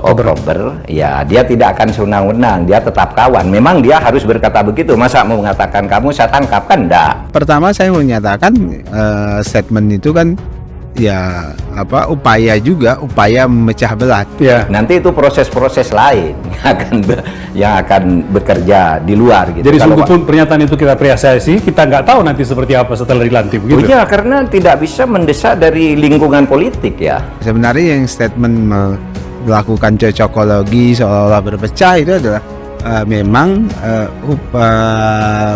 Oktober, ya dia tidak akan sewenang-wenang, dia tetap kawan. Memang dia harus berkata begitu, masa mau mengatakan kamu saya tangkap, kan enggak. Pertama saya mau menyatakan statement itu kan ya upaya memecah belah. Ya. Nanti itu proses-proses lain yang akan bekerja di luar gitu. Jadi Kalau sungguh pun pernyataan itu kita apresiasi, kita nggak tahu nanti seperti apa setelah dilantik begitu. iya, karena tidak bisa mendesak dari lingkungan politik ya. Sebenarnya yang statement melakukan cocokologi seolah-olah berpecah itu adalah memang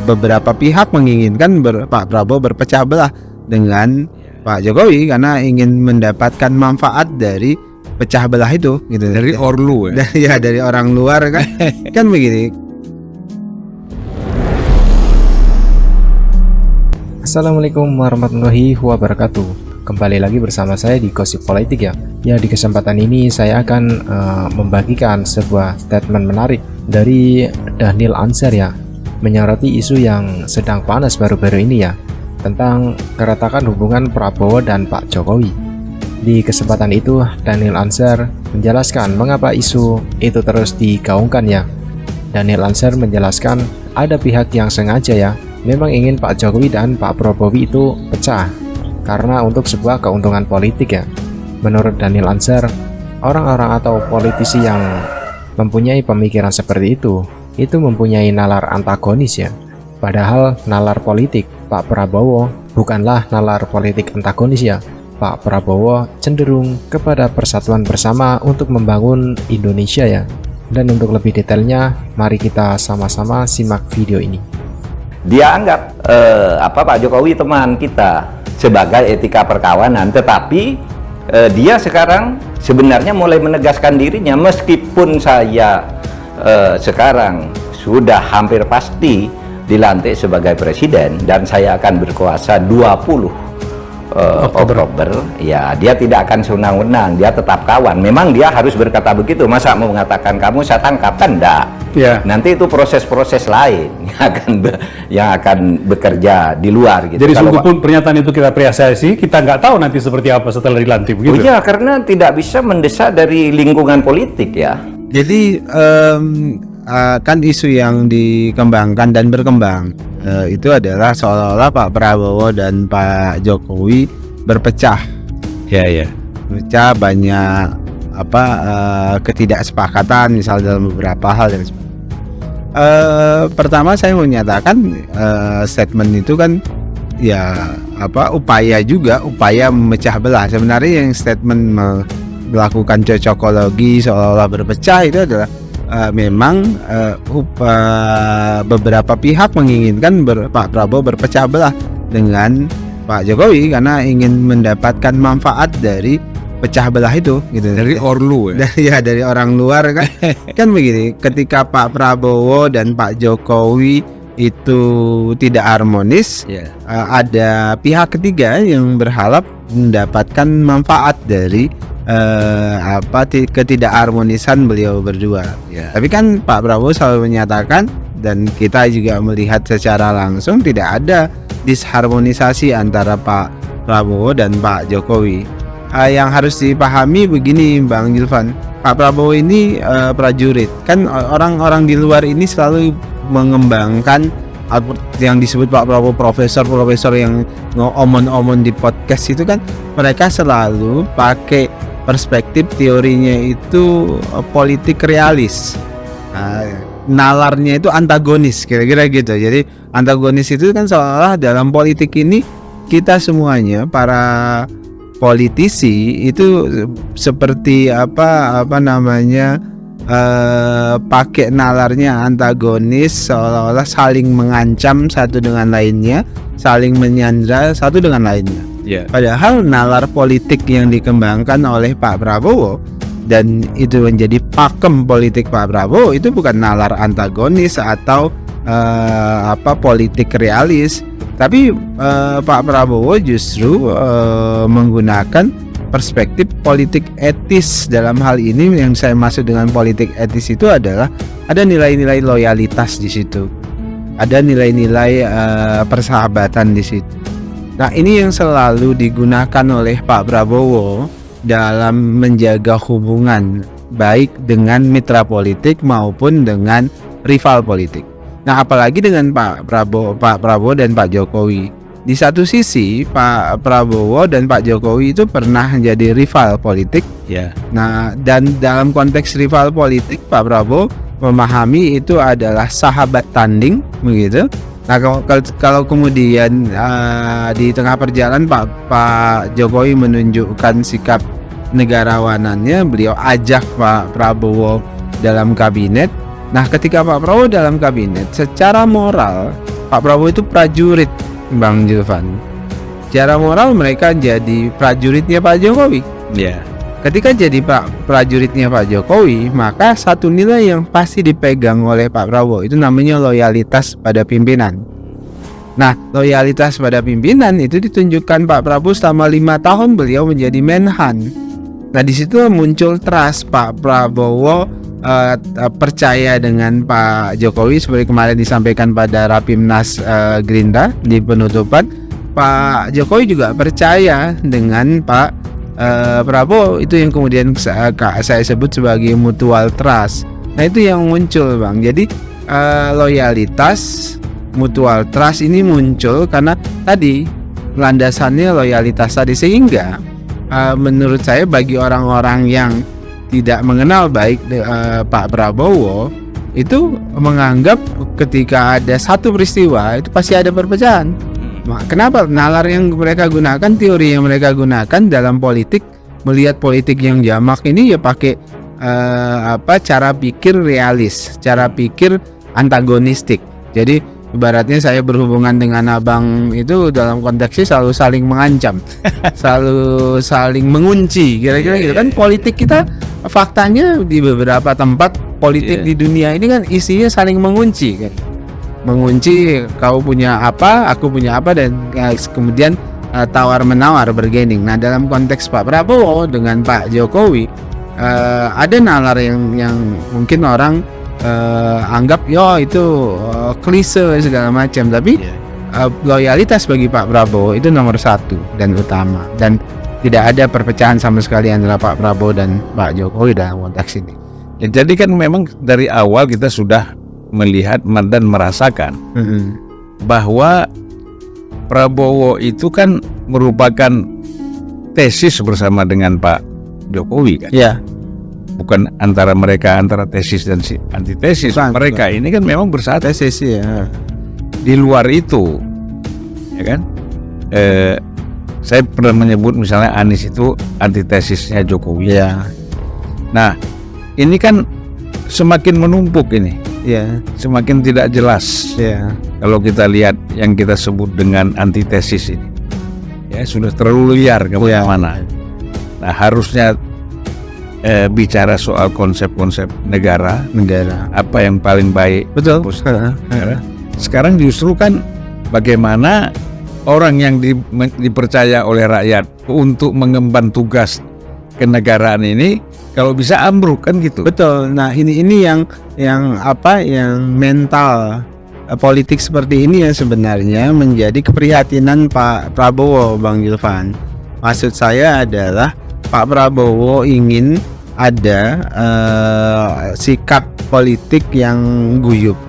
beberapa pihak menginginkan Pak Prabowo berpecah belah dengan Pak Jokowi karena ingin mendapatkan manfaat dari pecah belah itu gitu. Dari Orlu ya. Ya dari orang luar kan. Kan begini. Assalamualaikum warahmatullahi wabarakatuh. Kembali lagi bersama saya di Gosip Politik ya. Ya, di kesempatan ini saya akan membagikan sebuah statement menarik dari Daniel Anser ya, menyoroti isu yang sedang panas baru-baru ini ya, tentang keretakan hubungan Prabowo dan Pak Jokowi. Di kesempatan itu Daniel Anser menjelaskan mengapa isu itu terus digaungkan ya. Daniel Anser menjelaskan ada pihak yang sengaja ya memang ingin Pak Jokowi dan Pak Prabowo itu pecah karena untuk sebuah keuntungan politik ya. Menurut Daniel Anser, orang-orang atau politisi yang mempunyai pemikiran seperti itu mempunyai nalar antagonis ya. Padahal nalar politik Pak Prabowo bukanlah nalar politik antagonis ya. Pak Prabowo cenderung kepada persatuan bersama untuk membangun Indonesia ya. Dan untuk lebih detailnya, mari kita sama-sama simak video ini. Dia anggap Pak Jokowi teman kita sebagai etika perkawanan, tetapi dia sekarang sebenarnya mulai menegaskan dirinya, meskipun saya sekarang sudah hampir pasti dilantik sebagai presiden dan saya akan berkuasa 20 Oktober, ya dia tidak akan sewenang-wenang, dia tetap kawan. Memang dia harus berkata begitu, masa mau mengatakan kamu saya tangkap, kan enggak. Ya. Nanti itu proses-proses lain yang akan bekerja di luar gitu. Jadi Kalau sungguh pun pernyataan itu kita apresiasi, kita nggak tahu nanti seperti apa setelah dilantik begitu. iya, karena tidak bisa mendesak dari lingkungan politik ya. Jadi kan isu yang dikembangkan dan berkembang itu adalah seolah-olah Pak Prabowo dan Pak Jokowi berpecah. Ya. Berpecah banyak ketidaksepakatan misal dalam beberapa hal dan pertama saya mau menyatakan statement itu kan ya upaya memecah belah. Sebenarnya yang statement melakukan cocokologi seolah-olah berpecah itu adalah memang beberapa pihak menginginkan Pak Prabowo berpecah belah dengan Pak Jokowi karena ingin mendapatkan manfaat dari pecah belah itu gitu. Dari Orlu ya. Ya dari orang luar kan. Kan begini, ketika Pak Prabowo dan Pak Jokowi itu tidak harmonis, ada pihak ketiga yang berharap mendapatkan manfaat dari ketidakharmonisan beliau berdua. Tapi kan Pak Prabowo selalu menyatakan dan kita juga melihat secara langsung tidak ada disharmonisasi antara Pak Prabowo dan Pak Jokowi. Yang harus dipahami begini Bang Julvan, Pak Prabowo ini prajurit. Kan orang-orang di luar ini selalu mengembangkan yang disebut Pak Prabowo profesor yang ngomong-ngomong di podcast itu kan, mereka selalu pakai perspektif teorinya itu politik realis. Nalarnya itu antagonis kira-kira gitu. Jadi antagonis itu kan seolah dalam politik ini kita semuanya para politisi itu seperti pakai nalarnya antagonis, seolah-olah saling mengancam satu dengan lainnya, saling menyandra satu dengan lainnya. Padahal nalar politik yang dikembangkan oleh Pak Prabowo dan itu menjadi pakem politik Pak Prabowo itu bukan nalar antagonis atau politik realis, tapi Pak Prabowo justru menggunakan perspektif politik etis. Dalam hal ini yang saya maksud dengan politik etis itu adalah ada nilai-nilai loyalitas di situ, ada nilai-nilai persahabatan di situ. Nah, ini yang selalu digunakan oleh Pak Prabowo dalam menjaga hubungan baik dengan mitra politik maupun dengan rival politik. Nah, apalagi dengan Pak Prabowo dan Pak Jokowi. Di satu sisi Pak Prabowo dan Pak Jokowi itu pernah menjadi rival politik. Ya. Nah, dan dalam konteks rival politik, Pak Prabowo memahami itu adalah sahabat tanding, begitu. Nah, kalau kemudian di tengah perjalanan Pak Jokowi menunjukkan sikap negarawanannya, beliau ajak Pak Prabowo dalam kabinet. Nah, ketika Pak Prabowo dalam kabinet, secara moral Pak Prabowo itu prajurit, Bang Julvan. Secara moral mereka jadi prajuritnya Pak Jokowi. Ya. Ketika jadi prajuritnya Pak Jokowi, maka satu nilai yang pasti dipegang oleh Pak Prabowo itu namanya loyalitas pada pimpinan. Nah, loyalitas pada pimpinan itu ditunjukkan Pak Prabowo selama 5 tahun beliau menjadi Menhan. Nah, di situ muncul trust. Pak Prabowo percaya dengan Pak Jokowi seperti kemarin disampaikan pada Rapimnas Gerindra di penutupan. Pak Jokowi juga percaya dengan Pak Prabowo, itu yang kemudian saya sebut sebagai mutual trust. Nah, itu yang muncul, Bang. Jadi loyalitas, mutual trust ini muncul karena tadi landasannya loyalitas tadi, sehingga menurut saya bagi orang-orang yang tidak mengenal baik Pak Prabowo itu menganggap ketika ada satu peristiwa itu pasti ada perpecahan. Kenapa? Nalar yang mereka gunakan, teori yang mereka gunakan dalam politik, melihat politik yang jamak ini ya pakai cara pikir realis, cara pikir antagonistik. Jadi ibaratnya saya berhubungan dengan abang itu dalam konteksnya selalu saling mengancam, selalu saling mengunci, kira-kira gitu kan. Politik kita faktanya di beberapa tempat politik di dunia ini kan isinya saling mengunci kan. Mengunci, kau punya apa, aku punya apa, dan kemudian tawar-menawar, bergaining. Nah, dalam konteks Pak Prabowo dengan Pak Jokowi ada nalar yang mungkin orang anggap itu klise segala macam, tapi loyalitas bagi Pak Prabowo itu nomor satu dan utama, dan tidak ada perpecahan sama sekali antara Pak Prabowo dan Pak Jokowi dalam konteks ini. Ya, jadi kan memang dari awal kita sudah melihat dan merasakan bahwa Prabowo itu kan merupakan tesis bersama dengan Pak Jokowi kan. Ya. Bukan antara tesis dan antitesis. Mereka ini kan memang bersatu. Tesis ya. Di luar itu, ya kan? Saya pernah menyebut misalnya Anies itu antitesisnya Jokowi. Ya. Nah, ini kan semakin menumpuk ini. Ya. Semakin tidak jelas. Ya. Kalau kita lihat yang kita sebut dengan antitesis ini, ya sudah terlalu liar kemana-mana. Nah, harusnya bicara soal konsep-konsep negara, apa yang paling baik. Betul. Sekarang justru kan bagaimana orang yang dipercaya oleh rakyat untuk mengemban tugas kenegaraan ini kalau bisa ambruk kan gitu. Betul. Nah, ini yang mental politik seperti ini yang sebenarnya menjadi keprihatinan Pak Prabowo, Bang Julvan. Maksud saya adalah Pak Prabowo ingin ada sikap politik yang guyup.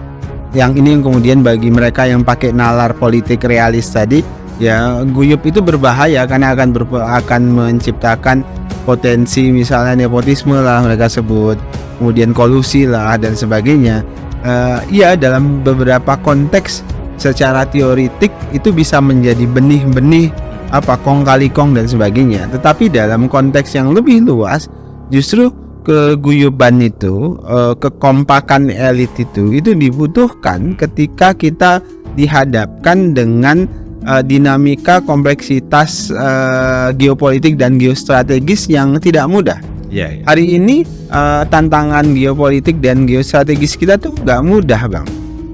Yang ini yang kemudian bagi mereka yang pakai nalar politik realis tadi, ya guyup itu berbahaya karena akan menciptakan potensi misalnya nepotisme lah mereka sebut, kemudian kolusi lah dan sebagainya. Iya, dalam beberapa konteks secara teoritik itu bisa menjadi benih-benih kong kali kong dan sebagainya. Tetapi dalam konteks yang lebih luas, justru keguyuban itu, kekompakan elit itu dibutuhkan ketika kita dihadapkan dengan dinamika kompleksitas geopolitik dan geostrategis yang tidak mudah. Hari ini tantangan geopolitik dan geostrategis kita tuh nggak mudah, Bang.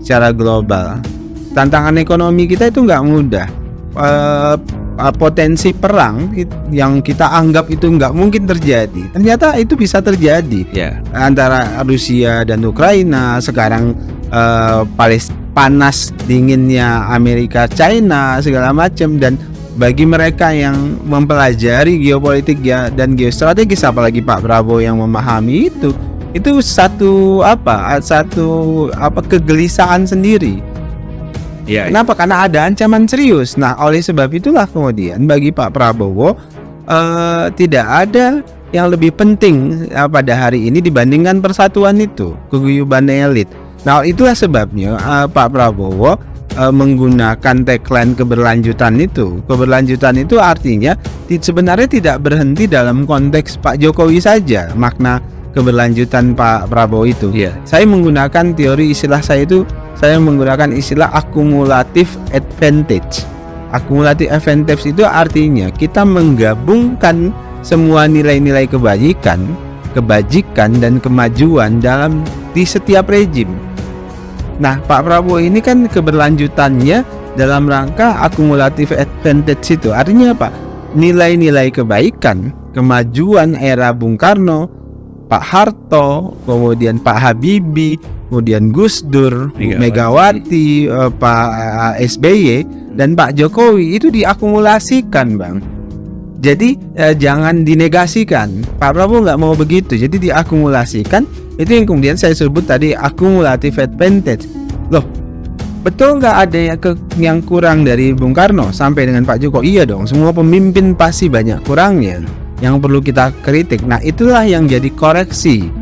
Secara global, tantangan ekonomi kita itu nggak mudah. Potensi perang yang kita anggap itu nggak mungkin terjadi, ternyata itu bisa terjadi. Antara Rusia dan Ukraina, sekarang panas dinginnya Amerika China segala macam, dan bagi mereka yang mempelajari geopolitik ya dan geostrategis, apalagi Pak Prabowo yang memahami itu satu kegelisahan sendiri. Ya, Kenapa? Karena ada ancaman serius. Nah, oleh sebab itulah kemudian bagi Pak Prabowo tidak ada yang lebih penting pada hari ini dibandingkan persatuan itu, keguyuban elit. Nah, itulah sebabnya Pak Prabowo menggunakan tagline keberlanjutan itu. Keberlanjutan itu artinya sebenarnya tidak berhenti dalam konteks Pak Jokowi saja. Makna keberlanjutan Pak Prabowo itu. Iya. Saya menggunakan teori saya menggunakan istilah akumulatif advantage. Akumulatif advantage itu artinya kita menggabungkan semua nilai-nilai kebajikan dan kemajuan di setiap rejim. Nah, Pak Prabowo ini kan keberlanjutannya dalam rangka akumulatif advantage itu. Artinya apa? Nilai-nilai kebaikan, kemajuan era Bung Karno, Pak Harto, kemudian Pak Habibie, kemudian Gus Dur, Megawati, Pak SBY, dan Pak Jokowi itu diakumulasikan, Bang. Jadi jangan dinegasikan. Pak Prabowo nggak mau begitu. Jadi diakumulasikan. Itu yang kemudian saya sebut tadi akumulatif advantage. Loh, betul nggak ada yang kurang dari Bung Karno sampai dengan Pak Jokowi? Iya dong. Semua pemimpin pasti banyak kurangnya yang perlu kita kritik. Nah, itulah yang jadi koreksi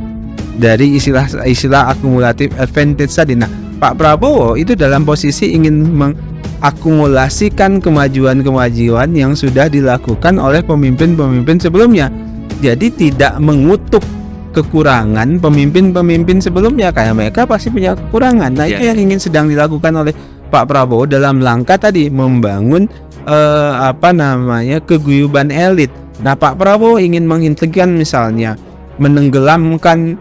dari istilah akumulatif advantage tadi. Nah, Pak Prabowo itu dalam posisi ingin mengakumulasikan kemajuan-kemajuan yang sudah dilakukan oleh pemimpin-pemimpin sebelumnya. Jadi tidak mengutuk kekurangan pemimpin-pemimpin sebelumnya, kayak mereka pasti punya kekurangan. Nah, itu yang ingin sedang dilakukan oleh Pak Prabowo dalam langkah tadi membangun keguyuban elit. Nah, Pak Prabowo ingin menghentikan misalnya menenggelamkan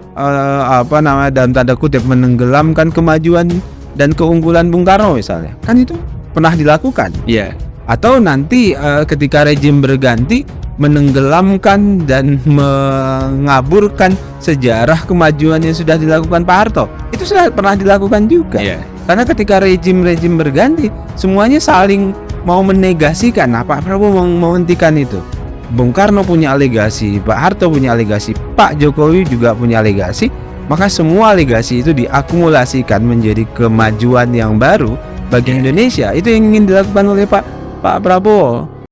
dalam tanda kutip menenggelamkan kemajuan dan keunggulan Bung Karno misalnya. Kan itu pernah dilakukan. Iya. Atau nanti ketika rejim berganti menenggelamkan dan mengaburkan sejarah kemajuan yang sudah dilakukan Pak Harto. Itu sudah pernah dilakukan juga. Iya. Karena ketika rejim berganti, semuanya saling mau menegasikan. Nah, Pak Prabowo mau menghentikan itu. Bung Karno punya legasi, Pak Harto punya legasi, Pak Jokowi juga punya legasi. Maka semua legasi itu diakumulasikan menjadi kemajuan yang baru bagi Indonesia. Itu yang ingin dilakukan oleh Pak Prabowo.